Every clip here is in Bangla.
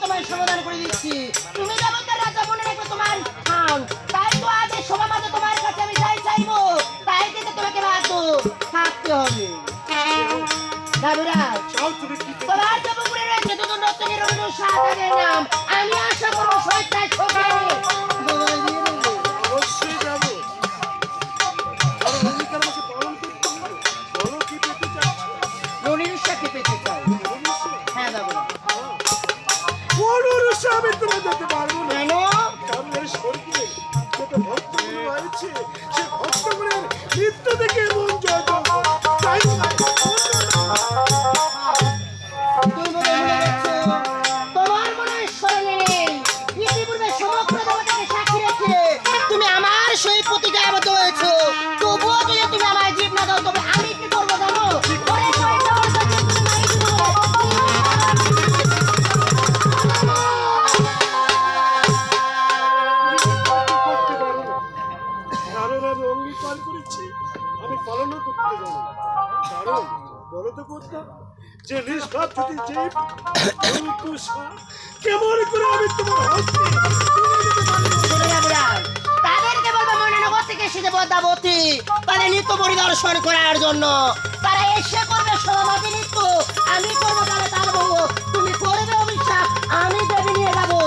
তোমায় সমাধান করে দিচ্ছি। তুমি দেবতার রাজা মনে রাখবে তোমার স্থান। তাই তো আজ এই সভা মাঝে তোমার কাছে আমি যাই চাইবো, তাই কিন্তু তোমাকে বাধ্য থাকতে হবে। দেবরাজ, তোমার দেবপুরে রয়েছে দুজন নর্তকীর অনুযায়ী ৭,০০০ নাম। আমি আশা করবো সবাই ছোটে অবশ্যই যাবো। অঙ্গীকার আমাকে পালন করতে হবে। বলো কি পেতে চাচ্ছ? রনিরুষাকে পেতে চাই। হ্যাঁ দেবরাজ। অনুরুষা আমি তোমায় দিতে পারবো না। কেন? কারণ এই স্বর্গে যত ভক্তগুলো রয়েছে, সে ভক্তগুলোর নৃত্য দেখে মন জয় জয় করে। তাই তোমার মনে স্মরণে নেই ইতিপূর্বে সমগ্র দেবতাকে সাক্ষী রেখে তুমি আমার সহিত প্রতিজ্ঞা আবদ্ধ হয়েছ। তবুও যদি তুমি আমার জীব না দাও তবে আমি কি করবো জানো? ওরে শহীদ দেবতাকে তুমি মারি দিবো। কারণ আমি অঙ্গীকার করেছি, আমি পালন করতে যাবো। কারণ বলো তো করতাম যে নিষ্পাপ যদি জীব অনুরুষা, কেমন করে আমি তোমার হস্তে শোনো দেবরাজ, তাদেরকে বলবো ময়নানগর থেকে এসেছে পদ্মাবতী তাদের নৃত্য পরিদর্শন করার জন্য। তারা এসে করবে সমাধি নৃত্য, আমি করবো তাহলে তার বউ। তুমি করবে অভিশাপ, আমি দেবী নিয়ে যাবো।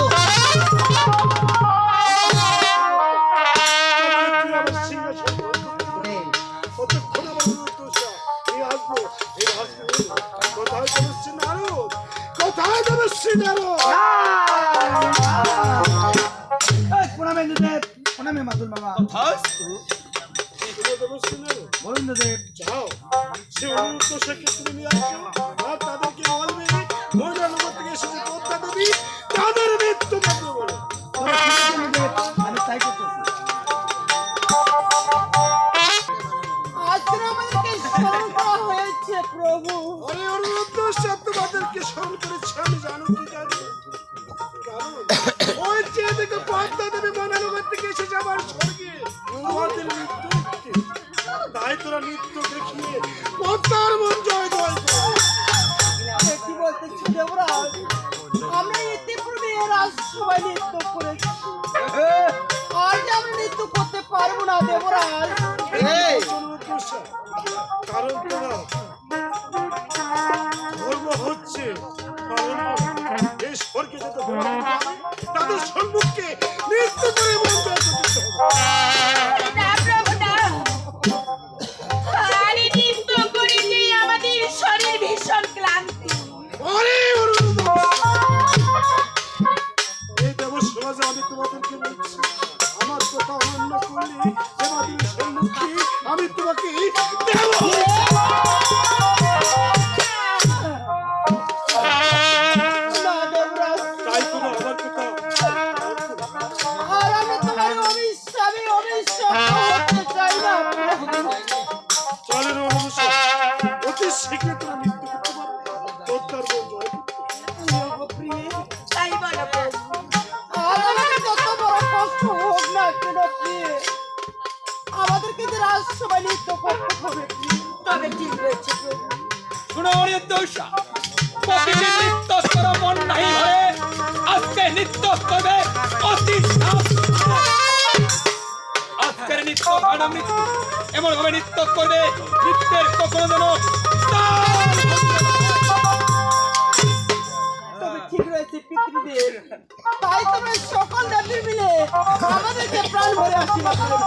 সিংহাসন কতক্ষণ আমার অনুরুষা এই আসবো, এই আসবো। কোথায় দেবশ্রী নারদ? কোথায় দেবশ্রী নারদ? প্রণামে দেব, প্রণামে মাতুল মামা। দেবশ্রী নারদ, বলুন দেব। যাও সে অনুরুষাকে তুমি নিয়ে আসো। আর তাদেরকে বলবে ময়নানগর থেকে এসেছে পদ্মা দেবী, তাদের মৃত্যু করবে বলে। আমি তাই করতেছি। আজকে আমাদেরকে স্মরণ করা হয়েছে প্রভু। আরে অনুরুষা তোমাদেরকে স্মরণ করেছে আমি জানো কি জানি? কারণ ওই যে দেখো পদ্মা দেবী ময়নানগর থেকে এসে যাবার স্বর্গে তোমাদের নৃত্য দেখতে। তাই তোরা নৃত্য দেখিয়ে পদ্মার মন জয় জয় করে। কি বলতেছি দেবরাজ? আমরা ইতিপূর্বে রাজসভায় নৃত্য করেছি, আজ আমরা নৃত্য করতে পারবো না দেবরাজ। অনুরুষা, কারণ তোমার ধর্ম হচ্ছে পালন করা। এই স্বর্গে যত ভগবান আছে, তাদের সম্মুখে নৃত্য করে মন জয় করতে হবে। না প্রভু না, খালি নৃত্য করিতেই আমাদের শরীর ভীষণ ক্লান্তি। আরে অনুরুষা, এই দেব সমাজে আমি তোমাদেরকে বলছি, আমার কথা অমান্য করলে তোমাদের সম্মুখে আমি তোমাকে দেব। না দেবরাজ, তাই তুমি আমার কথা আর আমি তোমার অভিশাপে হতে চাই না। চলেন অনুরুষা, অতি শীঘ্র তোরা নৃত্য করতে পারো। তোর মন জয় করতে। তাই বলো প্রভু। আর আমাদের যত বড় কষ্ট হোক না কেন প্রিয়ে, আমাদেরকে যে রাজসভায় নৃত্য করতে হবে। তবে ঠিক রয়েছে প্রভু। শুনো নির্দোষা, প্রতিদিন নৃত্য করো মন নাই হয়ে, আজকে নৃত্য করবে অতি আজকের নৃত্য ভালো নৃত্য, এমন ভাবে নৃত্য করবে নৃত্যের কখনো যেন তবে ঠিক রয়েছে পিতৃদেব, তাই তোমরা সকল দেবী মিলে আমাদেরকে প্রাণ ভরে আশীর্বাদ করো।